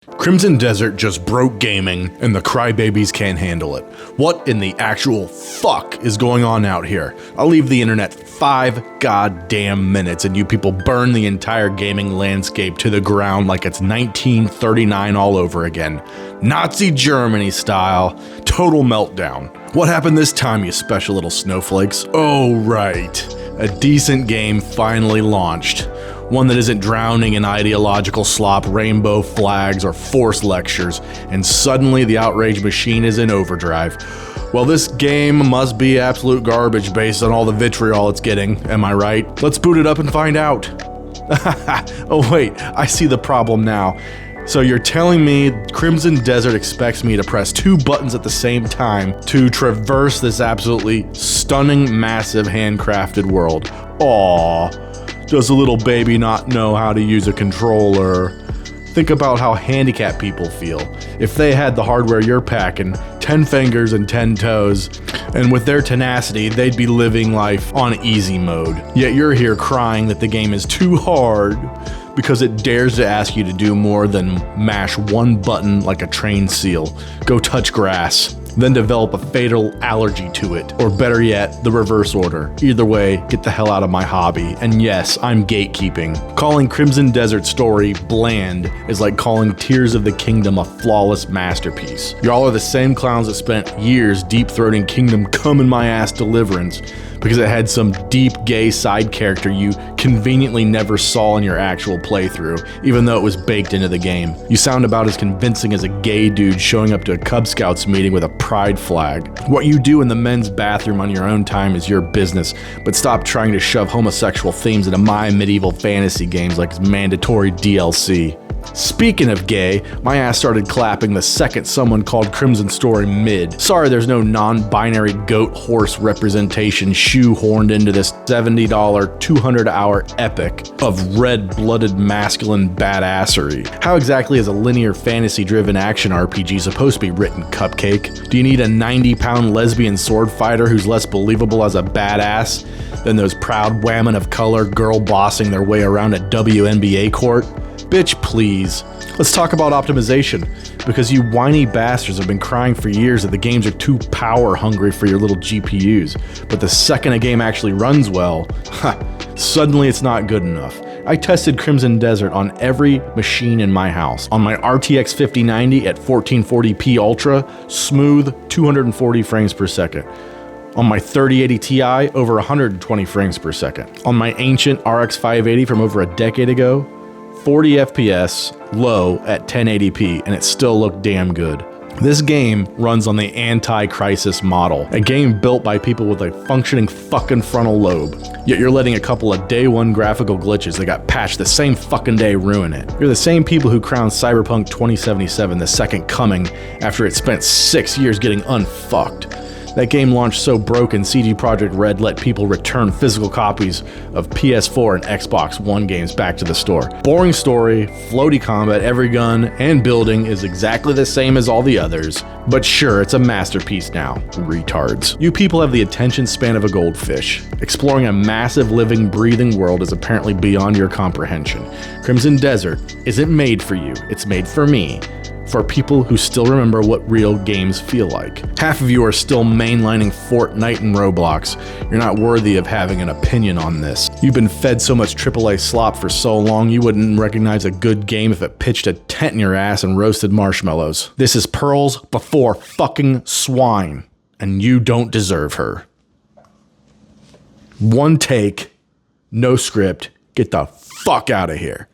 Crimson Desert just broke gaming, and the crybabies can't handle it. What in the actual fuck is going on out here? I'll leave the internet 5 goddamn minutes and you people burn the entire gaming landscape to the ground like it's 1939 all over again. Nazi Germany style. Total meltdown. What happened this time, you special little snowflakes? Oh, right. A decent game finally launched. One that isn't drowning in ideological slop, rainbow flags, or forced lectures, and suddenly the outrage machine is in overdrive. Well, this game must be absolute garbage based on all the vitriol it's getting, am I right? Let's boot it up and find out. Oh wait, I see the problem now. So you're telling me Crimson Desert expects me to press 2 buttons at the same time to traverse this absolutely stunning, massive, handcrafted world. Aww. Does a little baby not know how to use a controller? Think about how handicapped people feel. If they had the hardware you're packing, 10 fingers and 10 toes, and with their tenacity, they'd be living life on easy mode. Yet you're here crying that the game is too hard because it dares to ask you to do more than mash 1 button like a trained seal. Go touch grass. Then develop a fatal allergy to it, or better yet, the reverse order. Either way, get the hell out of my hobby. And yes, I'm gatekeeping. Calling Crimson Desert story bland is like calling Tears of the Kingdom a flawless masterpiece. Y'all are the same clowns that spent years deep-throating Kingdom Come in My Ass Deliverance because it had some deep gay side character you conveniently never saw in your actual playthrough, even though it was baked into the game. You sound about as convincing as a gay dude showing up to a Cub Scouts meeting with a pride flag. What you do in the men's bathroom on your own time is your business, but stop trying to shove homosexual themes into my medieval fantasy games like it's mandatory DLC. Speaking of gay, my ass started clapping the second someone called Crimson Story mid. Sorry there's no non-binary goat horse representation shoehorned into this $70 200-hour epic of red-blooded masculine badassery. How exactly is a linear fantasy-driven action RPG supposed to be written, Cupcake? Do you need a 90-pound lesbian sword fighter who's less believable as a badass than those proud women of color girl bossing their way around a WNBA court? Bitch, please. Let's talk about optimization, because you whiny bastards have been crying for years that the games are too power hungry for your little GPUs, but the second a game actually runs well, suddenly it's not good enough. I tested Crimson Desert on every machine in my house. On my RTX 5090 at 1440p Ultra, smooth 240 frames per second. On my 3080 Ti, over 120 frames per second. On my ancient RX 580 from over a decade ago, 40 FPS, low at 1080p, and it still looked damn good. This game runs on the anti-crisis model, a game built by people with a functioning fucking frontal lobe. Yet you're letting a couple of day one graphical glitches that got patched the same fucking day ruin it. You're the same people who crowned Cyberpunk 2077 the second coming after it spent 6 years getting unfucked. That game launched so broken, CG Projekt Red let people return physical copies of PS4 and Xbox One games back to the store. Boring story, floaty combat, every gun, and building is exactly the same as all the others. But sure, it's a masterpiece now, retards. You people have the attention span of a goldfish. Exploring a massive living, breathing world is apparently beyond your comprehension. Crimson Desert isn't made for you, it's made for me. For people who still remember what real games feel like. Half of you are still mainlining Fortnite and Roblox. You're not worthy of having an opinion on this. You've been fed so much AAA slop for so long you wouldn't recognize a good game if it pitched a tent in your ass and roasted marshmallows. This is pearls before fucking swine, and you don't deserve her. One take, no script, get the fuck out of here.